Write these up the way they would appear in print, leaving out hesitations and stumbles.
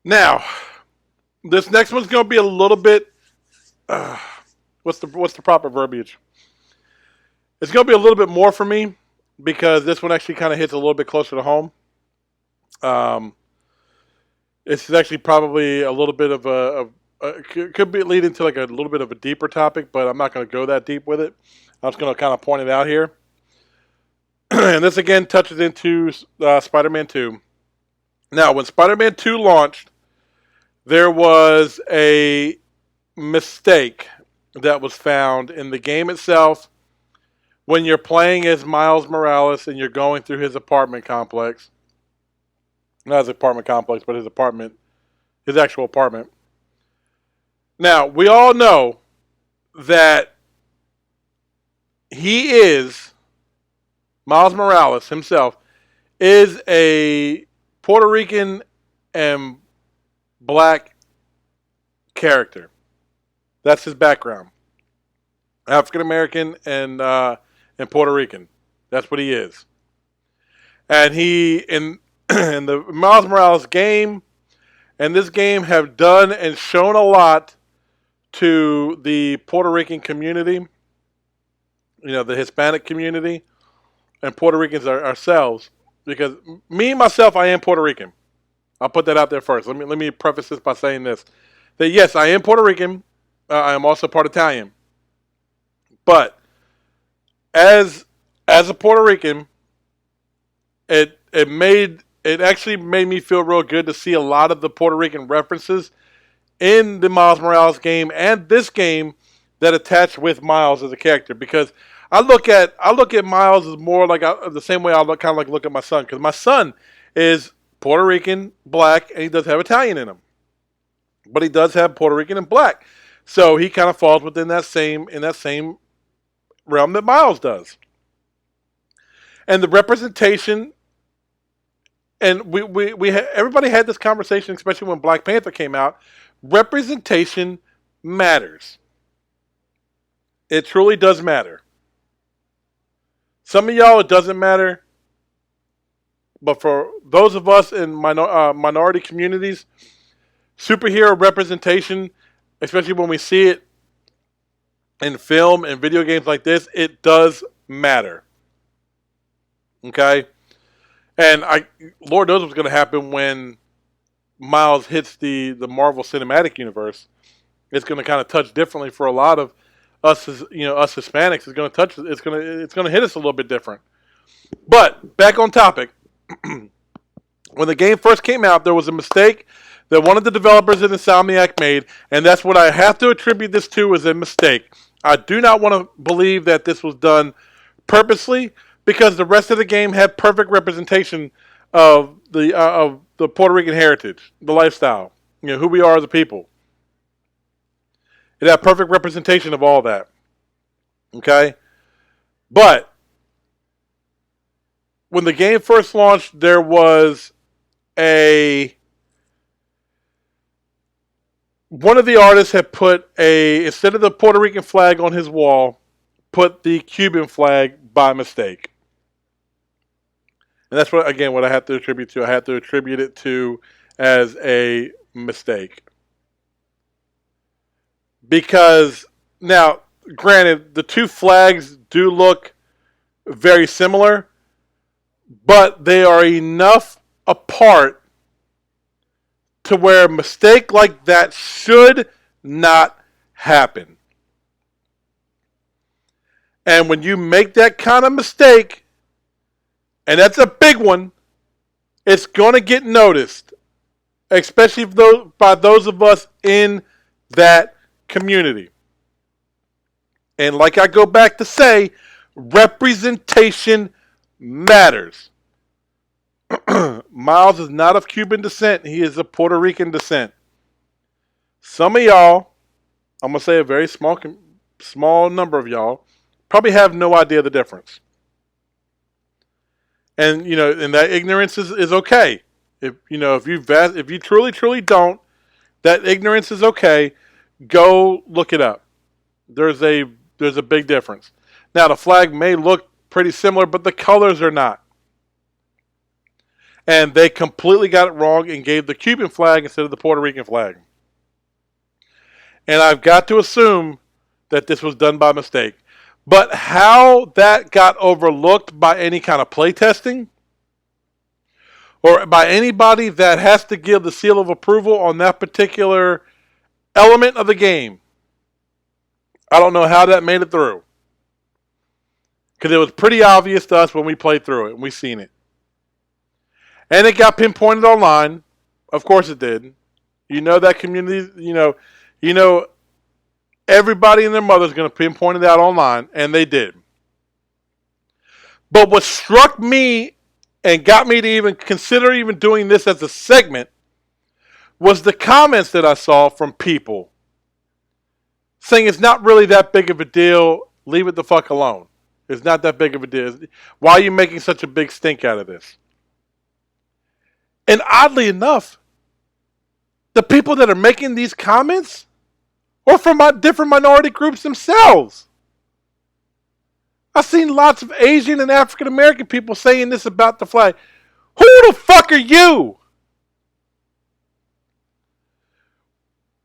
Now, this next one's going to be a little bit. What's the proper verbiage? It's going to be a little bit more for me because this one actually kind of hits a little bit closer to home. Um, it's actually probably a little bit of could be lead into like a little bit of a deeper topic, but I'm not going to go that deep with it. I'm just going to kind of point it out here. And this again touches into Spider-Man 2. Now, when Spider-Man 2 launched, there was a mistake that was found in the game itself when you're playing as Miles Morales and you're going through his apartment complex. Not his apartment complex, but his apartment, his actual apartment. Now, we all know that he is, Miles Morales himself, is a Puerto Rican and black character. That's his background. African American and Puerto Rican. That's what he is. And he in the Miles Morales game and this game have done and shown a lot to the Puerto Rican community, the Hispanic community, and Puerto Ricans ourselves. Because me myself, I am Puerto Rican. I'll put that out there first. Let me preface this by saying this: that yes, I am Puerto Rican. I am also part Italian. But as a Puerto Rican, it actually made me feel real good to see a lot of the Puerto Rican references in the Miles Morales game and this game that attach with Miles as a character, because I look at Miles as more like the same way I look at my son, because my son is Puerto Rican, black, and he does have Italian in him, but he does have Puerto Rican and black, so he kind of falls within that same realm that Miles does, and the representation. And everybody had this conversation, especially when Black Panther came out. Representation matters. It truly does matter. Some of y'all, it doesn't matter. But for those of us in minority communities, superhero representation, especially when we see it in film and video games like this, it does matter. Okay? And Lord knows what's going to happen when Miles hits the Marvel Cinematic Universe. It's going to kind of touch differently for a lot of us, us Hispanics. It's going to touch. It's going to hit us a little bit different. But back on topic. When the game first came out, there was a mistake that one of the developers in Insomniac made, and that's what I have to attribute this to, as a mistake. I do not want to believe that this was done purposely, because the rest of the game had perfect representation of the Puerto Rican heritage, the lifestyle, who we are as a people. It had perfect representation of all that. Okay? But when the game first launched, there was a one of the artists had put instead of the Puerto Rican flag on his wall, put the Cuban flag by mistake. And that's what I have to attribute to. I have to attribute it to as a mistake. Because now, granted, the two flags do look very similar, but they are enough apart to where a mistake like that should not happen. And when you make that kind of mistake, and that's a big one, it's going to get noticed, especially by those of us in that community. And like I go back to say, representation matters. Miles is not of Cuban descent. He is of Puerto Rican descent. Some of y'all, I'm going to say a very small number of y'all, probably have no idea the difference. And and that ignorance is okay. If you truly don't, that ignorance is okay. Go look it up. There's a big difference. Now the flag may look pretty similar, but the colors are not. And they completely got it wrong and gave the Cuban flag instead of the Puerto Rican flag. And I've got to assume that this was done by mistake. But how that got overlooked by any kind of playtesting or by anybody that has to give the seal of approval on that particular element of the game, I don't know how that made it through. Because it was pretty obvious to us when we played through it and we seen it. And it got pinpointed online. Of course it did. You know that community, you know everybody and their mother's going to pinpoint it out online, and they did. But what struck me and got me to even consider even doing this as a segment was the comments that I saw from people saying it's not really that big of a deal, leave it the fuck alone. It's not that big of a deal. Why are you making such a big stink out of this? And oddly enough, the people that are making these comments are from different minority groups themselves. I've seen lots of Asian and African American people saying this about the flag. Who the fuck are you?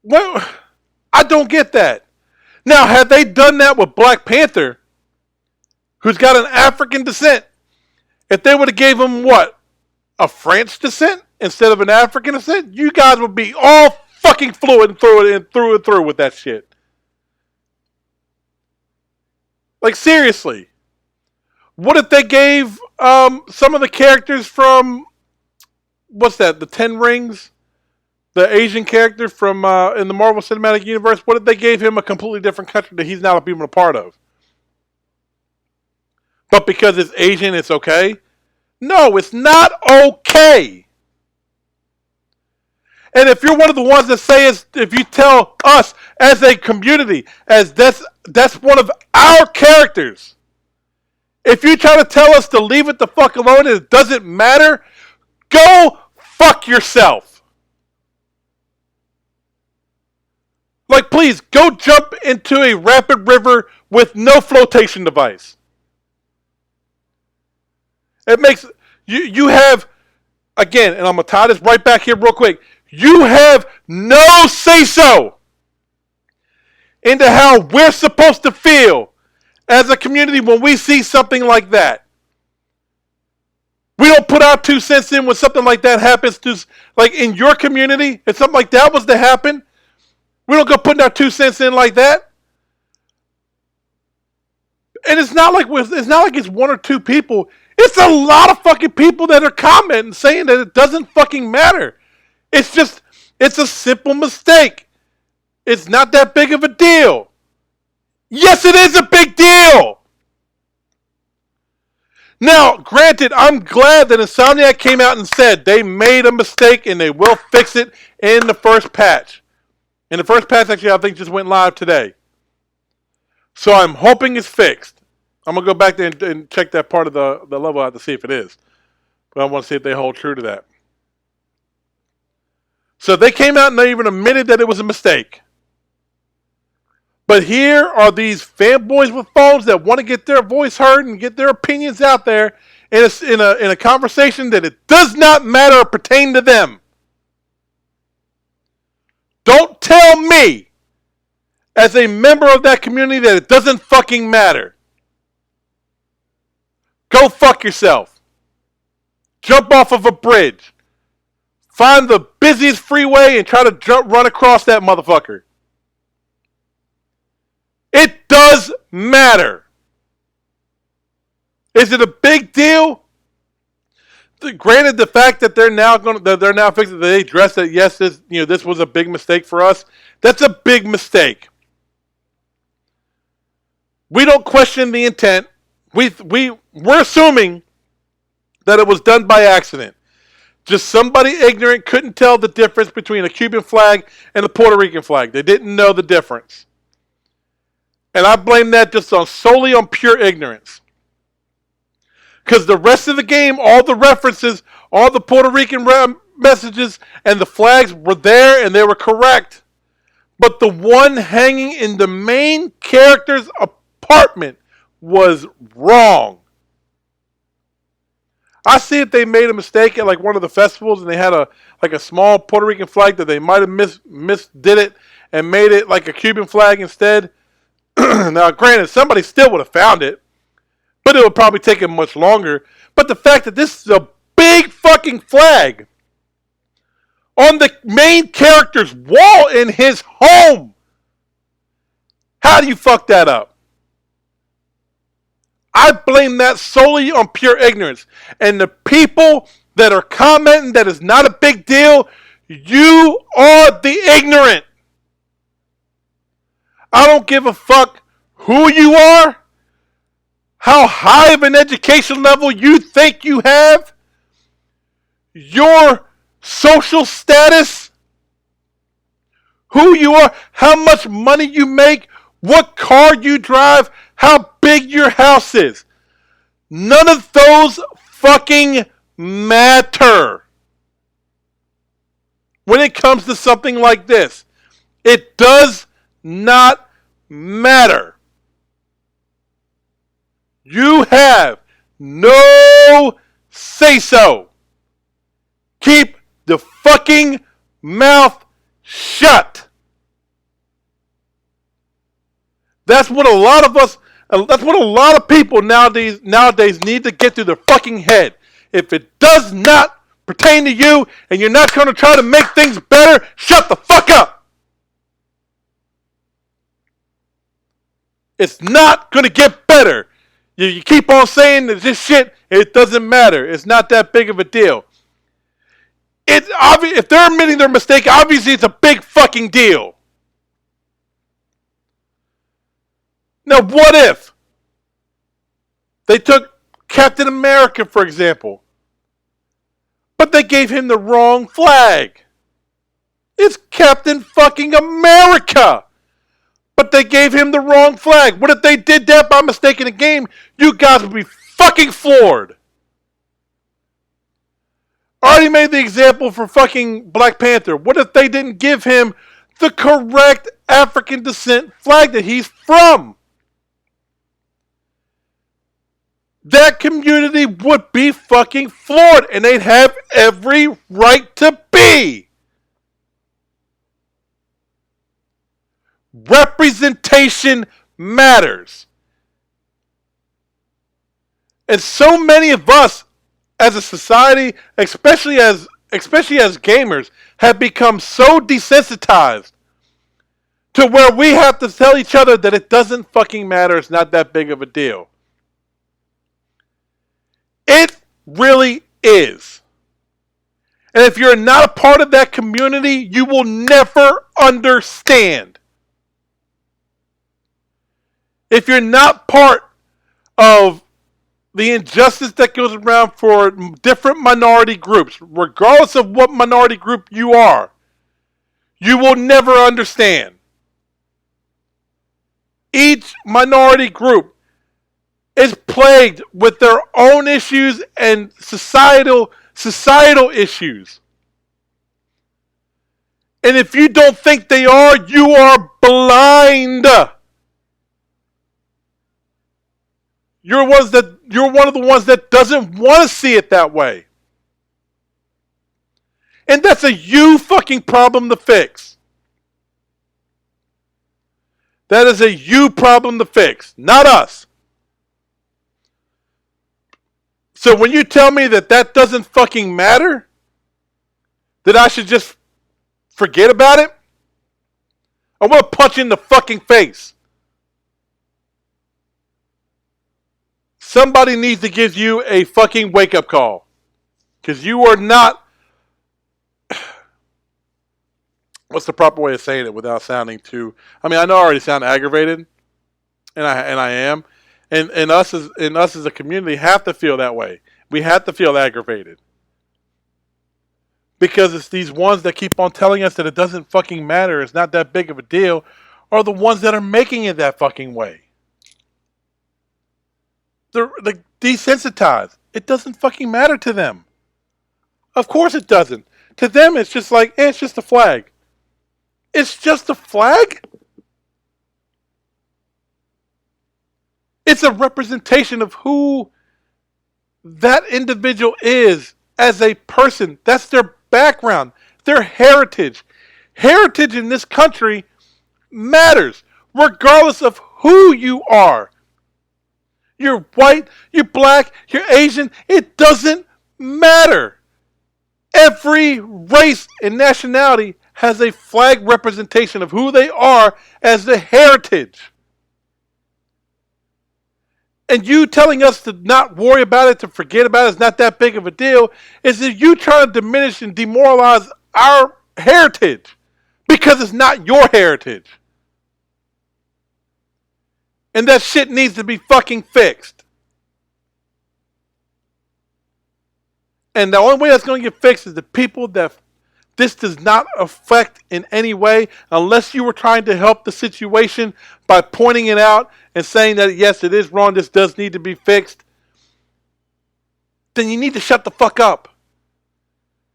Well, I don't get that. Now, had they done that with Black Panther, who's got an African descent, if they would have gave him what? A French descent instead of an African descent? You guys would be all fucking fluent and through and through with that shit. Like, seriously. What if they gave some of the characters from, what's that, the Ten Rings? The Asian character from in the Marvel Cinematic Universe, what if they gave him a completely different country that he's not even a part of? But because it's Asian, it's okay? No, it's not okay. And if you're one of the ones that say, if you tell us as a community, as that's one of our characters, if you try to tell us to leave it the fuck alone and it doesn't matter, go fuck yourself. Like, please, go jump into a rapid river with no flotation device. It makes, you have, again, and I'm going to tie this right back here real quick. You have no say-so into how we're supposed to feel as a community when we see something like that. We don't put our 2 cents in when something like that happens to, like in your community, if something like that was to happen, we don't go putting our 2 cents in like that. And it's not like it's one or two people. It's a lot of fucking people that are commenting saying that it doesn't fucking matter. It's a simple mistake. It's not that big of a deal. Yes, it is a big deal. Now, granted, I'm glad that Insomniac came out and said they made a mistake and they will fix it in the first patch. And the first patch, actually, I think just went live today. So I'm hoping it's fixed. I'm going to go back there and check that part of the level out to see if it is. But I want to see if they hold true to that. So they came out and they even admitted that it was a mistake. But here are these fanboys with phones that want to get their voice heard and get their opinions out there in a conversation that it does not matter or pertain to them. Don't tell me, as a member of that community, that it doesn't fucking matter. Go fuck yourself. Jump off of a bridge. Find the busiest freeway and try to run across that motherfucker. It does matter. Is it a big deal? Granted, the fact that they're now fixing, that they addressed that yes, this was a big mistake for us. That's a big mistake. We don't question the intent. We're assuming that it was done by accident. Just somebody ignorant couldn't tell the difference between a Cuban flag and a Puerto Rican flag. They didn't know the difference. And I blame that just solely on pure ignorance. Because the rest of the game, all the references, all the Puerto Rican messages, and the flags were there and they were correct. But the one hanging in the main character's apartment was wrong. I see if they made a mistake at like one of the festivals and they had a small Puerto Rican flag that they might have misdid it and made it like a Cuban flag instead. Now, granted, somebody still would have found it, but it would probably take them much longer. But the fact that this is a big fucking flag on the main character's wall in his home, how do you fuck that up? I blame that solely on pure ignorance. And the people that are commenting that it's not a big deal, you are the ignorant. I don't give a fuck who you are, how high of an education level you think you have, your social status, who you are, how much money you make, what car you drive, how big your house is. None of those fucking matter when it comes to something like this. It does not matter. You have no say-so. Keep the fucking mouth shut. That's what a lot of people nowadays need to get through their fucking head. If it does not pertain to you and you're not going to try to make things better, shut the fuck up. It's not going to get better. You keep on saying that this shit, it doesn't matter. It's not that big of a deal. It's obvious, if they're admitting their mistake, obviously it's a big fucking deal. Now, what if they took Captain America, for example, but they gave him the wrong flag? It's Captain fucking America, but they gave him the wrong flag. What if they did that by mistake in the game? You guys would be fucking floored. I already made the example for fucking Black Panther. What if they didn't give him the correct African descent flag that he's from? That community would be fucking floored, and they'd have every right to be. Representation matters. And so many of us as a society, especially as gamers, have become so desensitized to where we have to tell each other that it doesn't fucking matter, it's not that big of a deal. It really is. And if you're not a part of that community, you will never understand. If you're not part of the injustice that goes around for different minority groups, regardless of what minority group you are, you will never understand. Each minority group is plagued with their own issues and societal issues. And if you don't think they are, you are blind. You're one of the ones that doesn't want to see it that way. And that's a you fucking problem to fix. That is a you problem to fix, not us. So when you tell me that doesn't fucking matter, that I should just forget about it, I want to punch you in the fucking face. Somebody needs to give you a fucking wake-up call. Because you are not... What's the proper way of saying it without sounding too... I mean, I know I already sound aggravated. And I am. And us as a community have to feel that way. We have to feel aggravated. Because it's these ones that keep on telling us that it doesn't fucking matter, it's not that big of a deal, are the ones that are making it that fucking way. They're like desensitized. It doesn't fucking matter to them. Of course it doesn't. To them it's just like, it's just a flag. It's just a flag? It's a representation of who that individual is as a person. That's their background, their heritage. Heritage in this country matters, regardless of who you are. You're white, you're black, you're Asian, it doesn't matter. Every race and nationality has a flag representation of who they are as the heritage. And you telling us to not worry about it, to forget about it, it's not that big of a deal, is that you trying to diminish and demoralize our heritage because it's not your heritage. And that shit needs to be fucking fixed. And the only way that's going to get fixed is the people that this does not affect in any way, unless you were trying to help the situation by pointing it out and saying that, yes, it is wrong, this does need to be fixed. Then you need to shut the fuck up.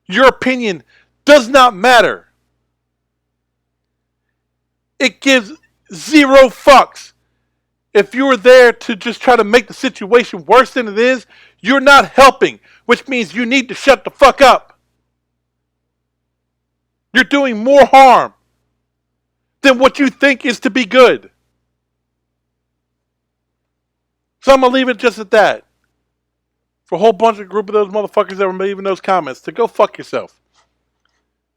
Your opinion does not matter. It gives zero fucks. If you were there to just try to make the situation worse than it is, you're not helping, which means you need to shut the fuck up. You're doing more harm than what you think is to be good. So I'm going to leave it just at that. For a whole bunch of group of those motherfuckers that were leaving those comments, to go fuck yourself.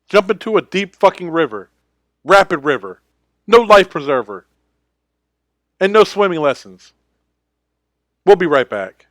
Jump into a deep fucking river. Rapid river. No life preserver. And no swimming lessons. We'll be right back.